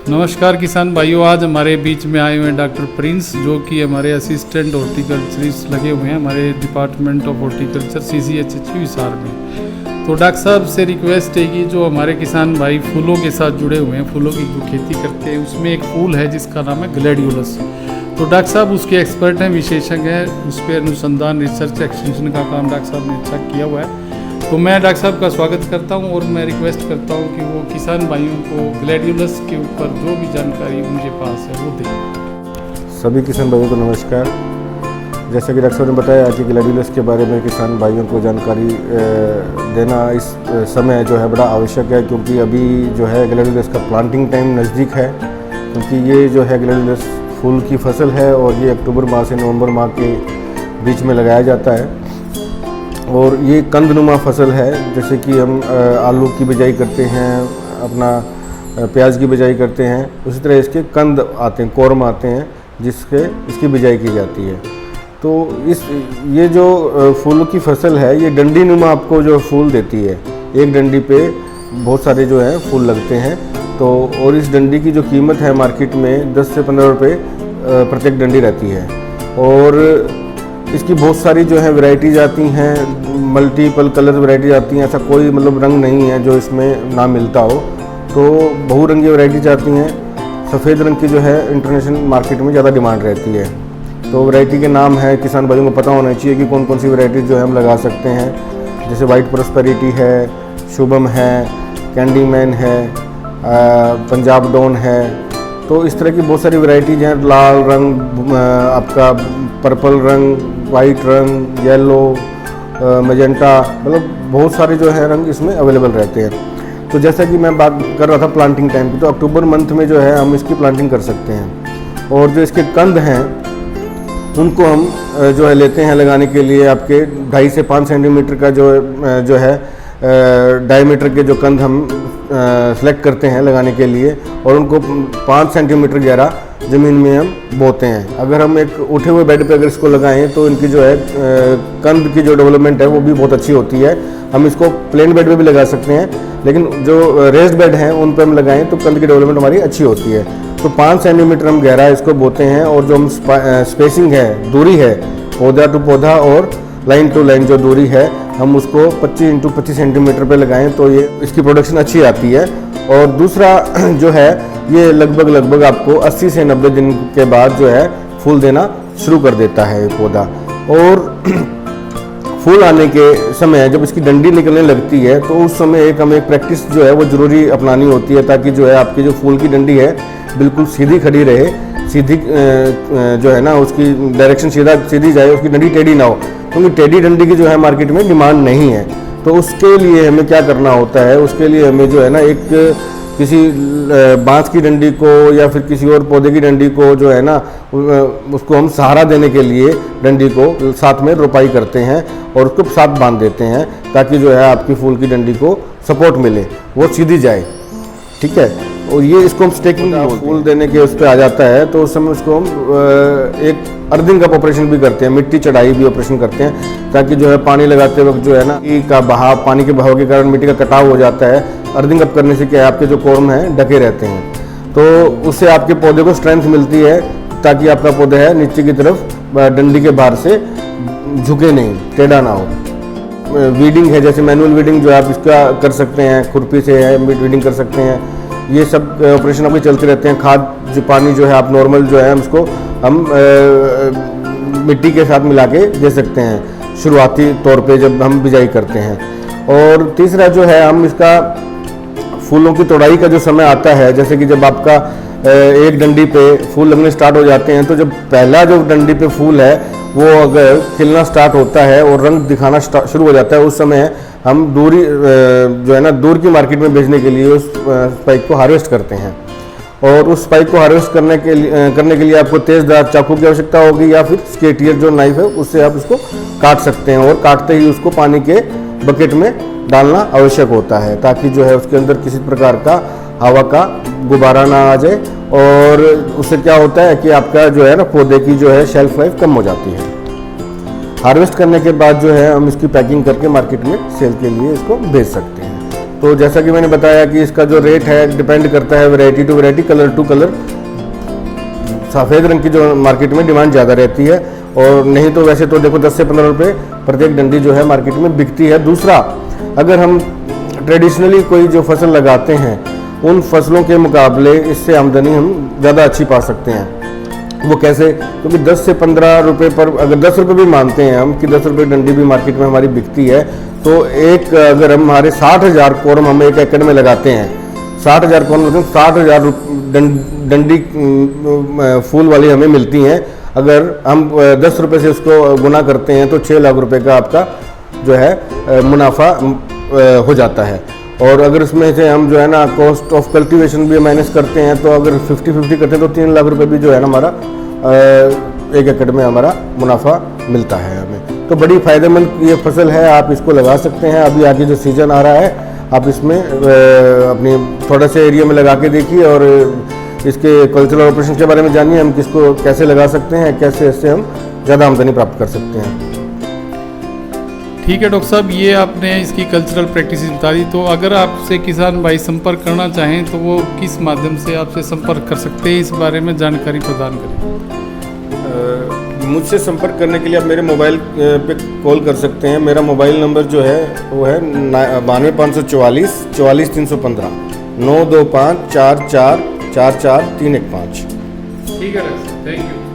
नमस्कार किसान भाइयों, आज हमारे बीच में आए हुए हैं डॉक्टर प्रिंस, जो कि हमारे असिस्टेंट हॉर्टिकल्चरिस्ट लगे हुए हैं हमारे department of horticulture CCHHU Hisar में। तो डॉक्टर साहब से रिक्वेस्ट है कि जो हमारे किसान भाई फूलों के साथ जुड़े हुए हैं, फूलों की जो खेती करते हैं, उसमें एक फूल है जिसका नाम है ग्लैडियोलस। तो डॉक्टर साहब उसके एक्सपर्ट हैं, विशेषज्ञ हैं, उस पर अनुसंधान रिसर्च एक्सटेंशन का काम डॉक्टर साहब ने अच्छा किया हुआ है। तो मैं डॉक्टर साहब का स्वागत करता हूं और मैं रिक्वेस्ट करता हूं कि वो किसान भाइयों को ग्लैडियोलस के ऊपर जो भी जानकारी उनके पास है वो दें। सभी किसान भाइयों को नमस्कार। जैसा कि डॉक्टर साहब ने बताया कि ग्लैडियोलस के बारे में किसान भाइयों को जानकारी देना इस समय जो है बड़ा आवश्यक है, क्योंकि अभी जो है ग्लैडियोलस का प्लांटिंग टाइम नज़दीक है। क्योंकि ये जो है ग्लैडियोलस फूल की फसल है और ये अक्टूबर माह से नवंबर माह के बीच में लगाया जाता है। और ये कंदनुमा फसल है, जैसे कि हम आलू की बिजाई करते हैं, अपना प्याज की बिजाई करते हैं, उसी तरह इसके कंद आते हैं, कोरम आते हैं, जिसके इसकी बिजाई की जाती है। तो ये जो फूलों की फसल है, ये डंडी नुमा आपको जो फूल देती है। एक डंडी पे बहुत सारे जो हैं फूल लगते हैं। तो और इस डंडी की जो कीमत है मार्केट में 10 से 15 रुपये प्रत्येक डंडी रहती है। और इसकी बहुत सारी जो है वैरायटीज आती हैं, मल्टीपल कलर वैरायटीज आती हैं। ऐसा कोई मतलब रंग नहीं है जो इसमें ना मिलता हो। तो बहुरंगी वैरायटीज आती हैं। सफ़ेद रंग की जो है इंटरनेशनल मार्केट में ज़्यादा डिमांड रहती है। तो वैरायटी के नाम है, किसान भाइयों को पता होना चाहिए कि कौन कौन सी वैरायटीज जो है हम लगा सकते हैं। जैसे वाइट प्रॉस्पेरिटी है, शुभम है, कैंडीमैन है, पंजाब डॉन है। तो इस तरह की बहुत सारी वैरायटीज हैं। लाल रंग, आपका पर्पल रंग, वाइट रंग, येलो, मैजेंटा, मतलब बहुत सारे जो है रंग इसमें अवेलेबल रहते हैं। तो जैसा कि मैं बात कर रहा था प्लांटिंग टाइम की, तो अक्टूबर मंथ में जो है हम इसकी प्लांटिंग कर सकते हैं। और जो इसके कंद हैं उनको हम जो है लेते हैं लगाने के लिए। आपके 2.5 से 5 सेंटीमीटर का जो है डायमीटर के जो कंद हम सेलेक्ट करते हैं लगाने के लिए, और उनको 5 सेंटीमीटर गहरा ज़मीन में हम बोते हैं। अगर हम एक उठे हुए बेड पे अगर इसको लगाएं तो इनकी जो है कंद की जो डेवलपमेंट है वो भी बहुत अच्छी होती है। हम इसको प्लेन बेड पे भी लगा सकते हैं, लेकिन जो रेस्ड बेड हैं उन पे हम लगाएं तो कंद की डेवलपमेंट हमारी अच्छी होती है। तो 5 सेंटीमीटर हम गहरा इसको बोते हैं। और जो हम स्पेसिंग है, दूरी है, पौधा टू पौधा और लाइन टू लाइन जो दूरी है, हम उसको 25 × 25 सेंटीमीटर पे लगाएं तो ये इसकी प्रोडक्शन अच्छी आती है। और दूसरा जो है ये लगभग आपको 80 से 90 दिन के बाद जो है फूल देना शुरू कर देता है ये पौधा। और फूल आने के समय जब इसकी डंडी निकलने लगती है तो उस समय हमें एक प्रैक्टिस जो है वो ज़रूरी अपनानी होती है, ताकि जो है आपकी जो फूल की डंडी है बिल्कुल सीधी खड़ी रहे। सीधी जो है ना उसकी डायरेक्शन सीधी जाए, उसकी डंडी टेढ़ी ना हो, क्योंकि टेढ़ी डंडी की जो है मार्केट में डिमांड नहीं है। तो उसके लिए हमें क्या करना होता है, उसके लिए हमें जो है ना एक किसी बांस की डंडी को या फिर किसी और पौधे की डंडी को जो है ना उसको हम सहारा देने के लिए डंडी को साथ में रोपाई करते हैं और उसको साथ बांध देते हैं, ताकि जो है आपकी फूल की डंडी को सपोर्ट मिले, वो सीधी जाए। ठीक है। और ये इसको हम स्टेकिंग फूल देने के उस पर आ जाता है, तो उस समय उसको हम एक अर्थिंग का ऑपरेशन भी करते हैं, मिट्टी चढ़ाई भी ऑपरेशन करते हैं, ताकि जो है पानी लगाते वक्त जो है ना का बहाव, पानी के बहाव के कारण मिट्टी का कटाव हो जाता है। अर्थिंग अप करने से क्या है, आपके जो कोरम हैं ढके रहते हैं, तो उससे आपके पौधे को स्ट्रेंथ मिलती है, ताकि आपका पौधा है नीचे की तरफ डंडी के बाहर से झुके नहीं, टेढ़ा ना हो। वीडिंग है, जैसे मैनुअल वीडिंग जो आप इसका कर सकते हैं, खुरपी से है वीडिंग कर सकते हैं। ये सब ऑपरेशन आपके चलते रहते हैं। खाद जो पानी जो है आप नॉर्मल जो है उसको हम मिट्टी के साथ मिला के दे सकते हैं शुरुआती तौर पे जब हम बिजाई करते हैं। और तीसरा जो है हम इसका फूलों की तोड़ाई का जो समय आता है, जैसे कि जब आपका एक डंडी पे फूल लगने स्टार्ट हो जाते हैं, तो जब पहला जो डंडी पे फूल है वो अगर खिलना स्टार्ट होता है और रंग दिखाना शुरू हो जाता है, उस समय हम दूरी जो है ना दूर की मार्केट में भेजने के लिए उस स्पाइक को हार्वेस्ट करते हैं। और उस स्पाइक को हार्वेस्ट करने के लिए आपको तेज़दार चाकू की आवश्यकता होगी, या फिर स्केटियर जो नाइफ है उससे आप उसको काट सकते हैं। और काटते ही उसको पानी के बकेट में डालना आवश्यक होता है, ताकि जो है उसके अंदर किसी प्रकार का हवा का गुब्बारा ना आ जाए। और उससे क्या होता है कि आपका जो है ना पौधे की जो है शेल्फ लाइफ कम हो जाती है। हार्वेस्ट करने के बाद जो है हम इसकी पैकिंग करके मार्केट में सेल के लिए इसको भेज सकते हैं। तो जैसा कि मैंने बताया कि इसका जो रेट है डिपेंड करता है variety to variety, colour to colour. सफ़ेद रंग की जो मार्केट में डिमांड ज़्यादा रहती है, और नहीं तो वैसे तो देखो 10 से 15 रुपये प्रत्येक डंडी जो है मार्केट में बिकती है। दूसरा, अगर हम ट्रेडिशनली कोई जो फसल लगाते हैं उन फसलों के मुकाबले इससे आमदनी हम ज़्यादा अच्छी पा सकते हैं। वो कैसे? क्योंकि 10 से 15 रुपये पर, अगर 10 रुपये भी मानते हैं हम कि 10 रुपये डंडी भी मार्केट में हमारी बिकती है, तो एक अगर हम हमारे 60,000 कोरम हम एक एकड़ में लगाते हैं, 60,000 कोरम मतलब 60,000 डंडी फूल वाली हमें मिलती हैं। अगर हम 10 रुपये से उसको गुना करते हैं तो 6 लाख रुपए का आपका जो है मुनाफा हो जाता है। और अगर उसमें से हम जो है ना कॉस्ट ऑफ कल्टीवेशन भी माइनस करते हैं, तो अगर 50-50 करते हैं तो 3 लाख रुपए भी जो है ना हमारा एक एकड़ में हमारा मुनाफा मिलता है हमें। तो बड़ी फ़ायदेमंद ये फसल है, आप इसको लगा सकते हैं। अभी आगे जो सीज़न आ रहा है, आप इसमें अपनी थोड़ा से एरिया में लगा के देखिए और इसके कल्चरल ऑपरेशन के बारे में जानिए, हम किसको कैसे लगा सकते हैं, कैसे इससे हम ज़्यादा आमदनी प्राप्त कर सकते हैं। ठीक है डॉक्टर साहब, ये आपने इसकी कल्चरल प्रैक्टिस बता दी। तो अगर आपसे किसान भाई संपर्क करना चाहें तो वो किस माध्यम से आपसे संपर्क कर सकते हैं, इस बारे में जानकारी प्रदान करें। मुझसे संपर्क करने के लिए आप मेरे मोबाइल पे कॉल कर सकते हैं। मेरा मोबाइल नंबर जो है वो है 92 544 44 315 925 44 44 315। ठीक है डॉक्टर साहब, थैंक यू।